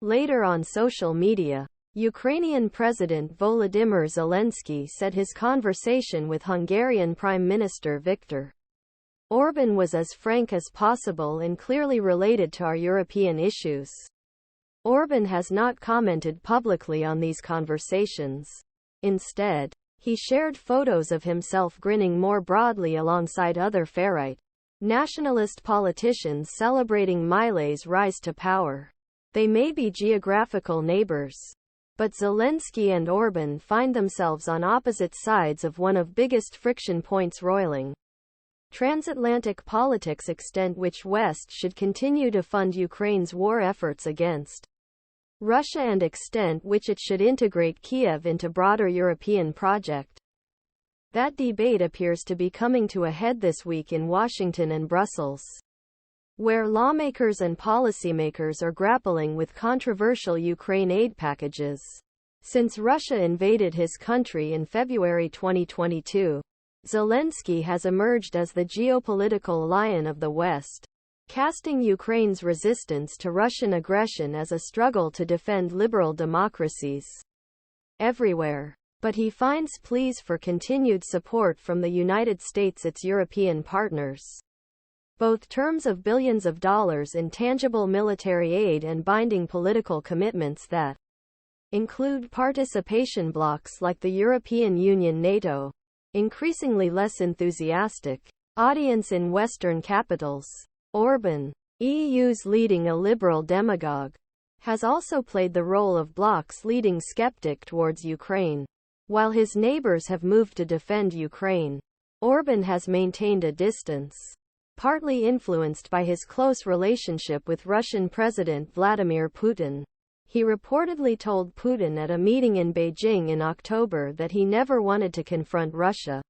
Later on social media, Ukrainian President Volodymyr Zelensky said his conversation with Hungarian Prime Minister Viktor Orban was as frank as possible and clearly related to our European issues. Orban has not commented publicly on these conversations. Instead, he shared photos of himself grinning more broadly alongside other far-right nationalist politicians celebrating Milei's rise to power. They may be geographical neighbors, but Zelensky and Orban find themselves on opposite sides of one of biggest friction points roiling transatlantic politics, extent which West should continue to fund Ukraine's war efforts against Russia and extent which it should integrate Kiev into broader European project. That debate appears to be coming to a head this week in Washington and Brussels, where lawmakers and policymakers are grappling with controversial Ukraine aid packages. Since Russia invaded his country in February 2022, Zelensky has emerged as the geopolitical lion of the West, casting Ukraine's resistance to Russian aggression as a struggle to defend liberal democracies everywhere. But he finds pleas for continued support from the United States, its European partners. Both terms of billions of dollars in tangible military aid and binding political commitments that include participation blocs like the European Union, NATO, increasingly less enthusiastic audience in Western capitals. Orban, EU's leading illiberal demagogue, has also played the role of bloc's leading skeptic towards Ukraine. While his neighbors have moved to defend Ukraine, Orban has maintained a distance, partly influenced by his close relationship with Russian President Vladimir Putin. He reportedly told Putin at a meeting in Beijing in October that he never wanted to confront Russia.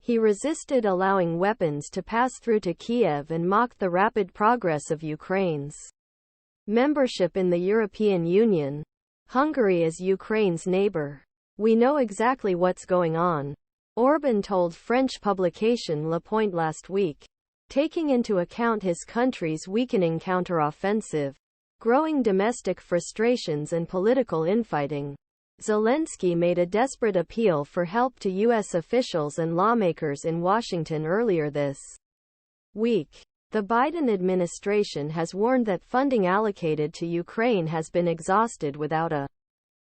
He resisted allowing weapons to pass through to Kiev and mocked the rapid progress of Ukraine's membership in the European Union. Hungary is Ukraine's neighbor. We know exactly what's going on, Orban told French publication Le Point last week, taking into account his country's weakening counteroffensive, growing domestic frustrations and political infighting. Zelensky made a desperate appeal for help to U.S. officials and lawmakers in Washington earlier this week. The Biden administration has warned that funding allocated to Ukraine has been exhausted without a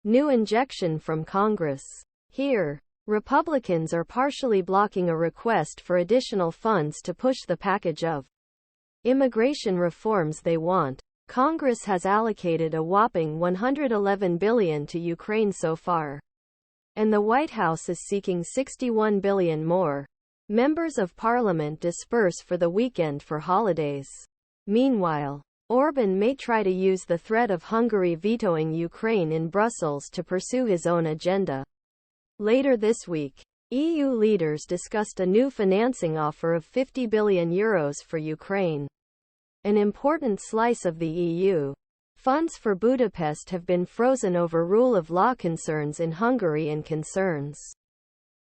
new injection from Congress. Here, Republicans are partially blocking a request for additional funds to push the package of immigration reforms they want. Congress has allocated a whopping $111 billion to Ukraine so far, and the White House is seeking $61 billion more. Members of Parliament disperse for the weekend for holidays. Meanwhile, Orban may try to use the threat of Hungary vetoing Ukraine in Brussels to pursue his own agenda. Later this week, EU leaders discussed a new financing offer of €50 billion for Ukraine, an important slice of the EU. Funds for Budapest have been frozen over rule of law concerns in Hungary and concerns